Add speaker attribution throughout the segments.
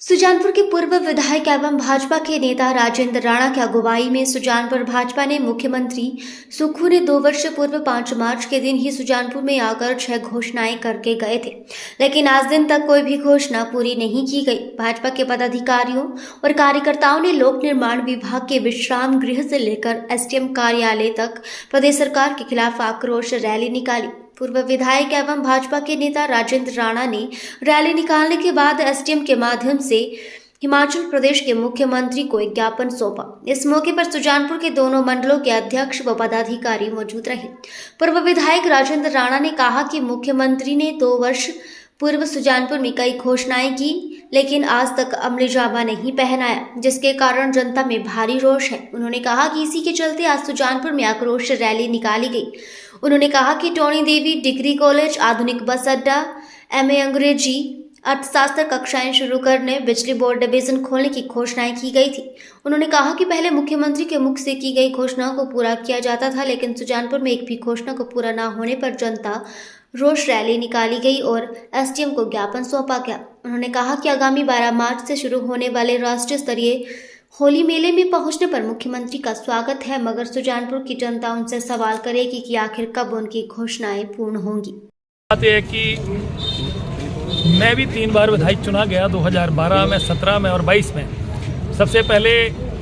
Speaker 1: सुजानपुर के पूर्व विधायक एवं भाजपा के नेता राजेंद्र राणा की अगुवाई में सुजानपुर भाजपा ने मुख्यमंत्री सुक्खू ने 2 वर्ष पूर्व 5 मार्च के दिन ही सुजानपुर में आकर 6 घोषणाएं करके गए थे, लेकिन आज दिन तक कोई भी घोषणा पूरी नहीं की गई। भाजपा के पदाधिकारियों और कार्यकर्ताओं ने लोक निर्माण विभाग के विश्राम गृह से लेकर एसडीएम कार्यालय तक प्रदेश सरकार के खिलाफ आक्रोश रैली निकाली। पूर्व विधायक एवं भाजपा के नेता राजेंद्र राणा ने रैली निकालने के बाद एसडीएम के माध्यम से हिमाचल प्रदेश के मुख्यमंत्री को एक ज्ञापन सौंपा। इस मौके पर सुजानपुर के दोनों मंडलों के अध्यक्ष व पदाधिकारी मौजूद रहे। पूर्व विधायक राजेंद्र राणा ने कहा कि मुख्यमंत्री ने 2 वर्ष पूर्व सुजानपुर में कई घोषणाएं की, लेकिन आज तक अमलीजामा नहीं पहनाया, जिसके कारण जनता में भारी रोष है। उन्होंने कहा कि इसी के चलते आज सुजानपुर में आक्रोश रैली निकाली गई। उन्होंने कहा कि टोनी देवी डिग्री कॉलेज, आधुनिक बस अड्डा, एमए अंग्रेजी, अर्थशास्त्र कक्षाएं शुरू करने, बिजली बोर्ड डिवीजन खोलने की घोषणाएं की गई थी। उन्होंने कहा कि पहले मुख्यमंत्री के मुख से की गई घोषणाओं को पूरा किया जाता था, लेकिन सुजानपुर में एक भी घोषणा को पूरा न होने पर जनता रोष रैली निकाली गई और एसडीएम को ज्ञापन सौंपा गया। उन्होंने कहा कि आगामी 12 मार्च से शुरू होने वाले राष्ट्रीय स्तरीय होली मेले में पहुंचने पर मुख्यमंत्री का स्वागत है, मगर सुजानपुर की जनता उनसे सवाल करेगी कि आखिर कब उनकी घोषणाएं पूर्ण होंगी।
Speaker 2: बात है कि मैं भी 3 बार विधायक चुना गया, 2012 में, 17 में और 22 में। सबसे पहले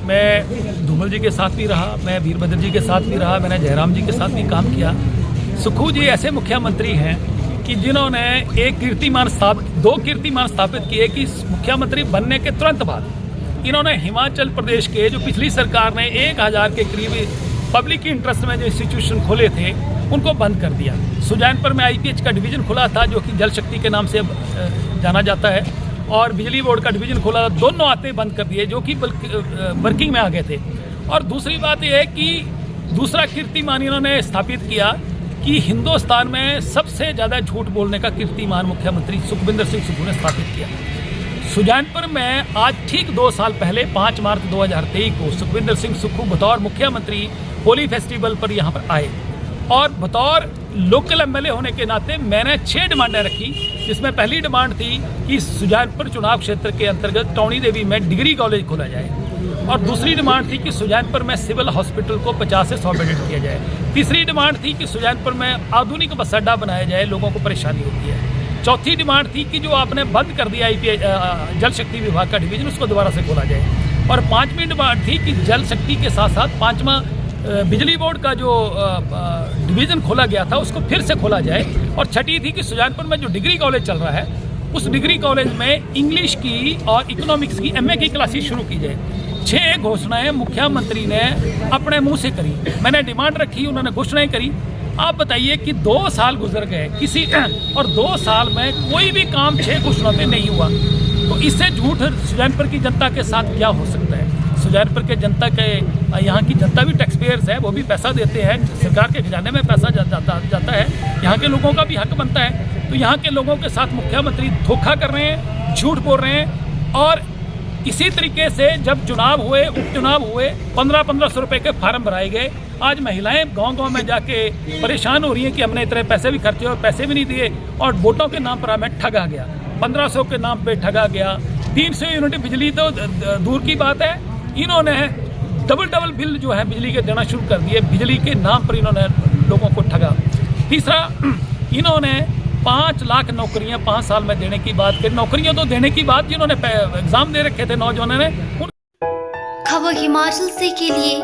Speaker 2: मैं धूमल जी के साथ भी रहा, मैं वीरभद्र जी के साथ भी रहा, मैंने जयराम जी के साथ भी काम किया। सुक्खू जी ऐसे मुख्यमंत्री हैं कि जिन्होंने 2 कीर्तिमान स्थापित किए कि मुख्यमंत्री बनने के तुरंत बाद इन्होंने हिमाचल प्रदेश के जो पिछली सरकार ने 1000 के करीब पब्लिक इंटरेस्ट में जो इंस्टीट्यूशन खोले थे उनको बंद कर दिया। सुजानपुर में आईपीएच का डिवीजन खुला था जो कि जल शक्ति के नाम से जाना जाता है, और बिजली बोर्ड का डिवीजन खोला, दोनों आते बंद कर दिए जो कि वर्किंग में आ गए थे। और दूसरी बात यह है कि दूसरा कीर्तिमान इन्होंने स्थापित किया कि हिंदुस्तान में सबसे ज़्यादा झूठ बोलने का कीर्तिमान मुख्यमंत्री सुखविंदर सिंह सुक्खू ने स्थापित किया। सुजानपुर में आज ठीक 2 साल पहले 5 मार्च 2023 को सुखविंदर सिंह सुक्खू बतौर मुख्यमंत्री होली फेस्टिवल पर यहाँ पर आए, और बतौर लोकल एमएलए होने के नाते मैंने 6 डिमांडें रखी, जिसमें पहली डिमांड थी कि सुजानपुर चुनाव क्षेत्र के अंतर्गत टोनी देवी में डिग्री कॉलेज खोला जाए, और दूसरी डिमांड थी कि सुजानपुर में सिविल हॉस्पिटल को 50 से 100 बेडेड किया जाए। तीसरी डिमांड थी कि सुजानपुर में आधुनिक बस अड्डा बनाया जाए, लोगों को परेशानी होती है। चौथी डिमांड थी कि जो आपने बंद कर दिया जल शक्ति विभाग का डिवीजन, उसको दोबारा से खोला जाए। और 5वीं डिमांड थी कि जल शक्ति के साथ साथ 5वां बिजली बोर्ड का जो डिवीजन खोला गया था उसको फिर से खोला जाए। और छठी थी कि सुजानपुर में जो डिग्री कॉलेज चल रहा है उस डिग्री कॉलेज में इंग्लिश की और इकोनॉमिक्स की एमए की क्लासेस शुरू की जाए। 6 घोषणाएं मुख्यमंत्री ने अपने मुंह से करी, मैंने डिमांड रखी, उन्होंने घोषणाएं करी। आप बताइए कि 2 साल गुजर गए और 2 साल में कोई भी काम 6 घोषणाओं पे नहीं हुआ, तो इससे झूठ सुजानपुर की जनता के साथ क्या हो सकता है। सुजानपुर के जनता के यहाँ की जनता भी टैक्स पेयर्स है, वो भी पैसा देते हैं, सरकार के खजाने में पैसा जाता है, यहाँ के लोगों का भी हक बनता है। तो यहाँ के लोगों के साथ मुख्यमंत्री धोखा कर रहे हैं, झूठ बोल रहे हैं। और इसी तरीके से जब चुनाव हुए, उपचुनाव हुए, 1500 रुपये के फार्म भराए गए। आज महिलाएं गांव-गांव में जाके परेशान हो रही हैं कि हमने इतने पैसे भी खर्चे और पैसे भी नहीं दिए, और वोटों के नाम पर हमें ठगा गया, 1500 के नाम पे ठगा गया। 300 यूनिट बिजली तो दूर की बात है, इन्होंने डबल बिल जो है बिजली के देना शुरू कर दिए, बिजली के नाम पर इन्होंने लोगों को ठगा। तीसरा, इन्होंने 5 लाख नौकरियां 5 साल में देने की बात करी। नौकरियां तो देने की बात, जिन्होंने एग्जाम दे रखे थे नौजवानों ने।
Speaker 1: खबर हिमाचल से के लिए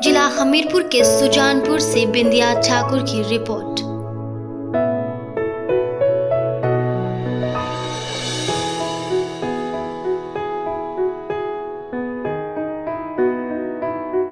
Speaker 1: जिला हमीरपुर के सुजानपुर से बिंदिया ठाकुर की रिपोर्ट।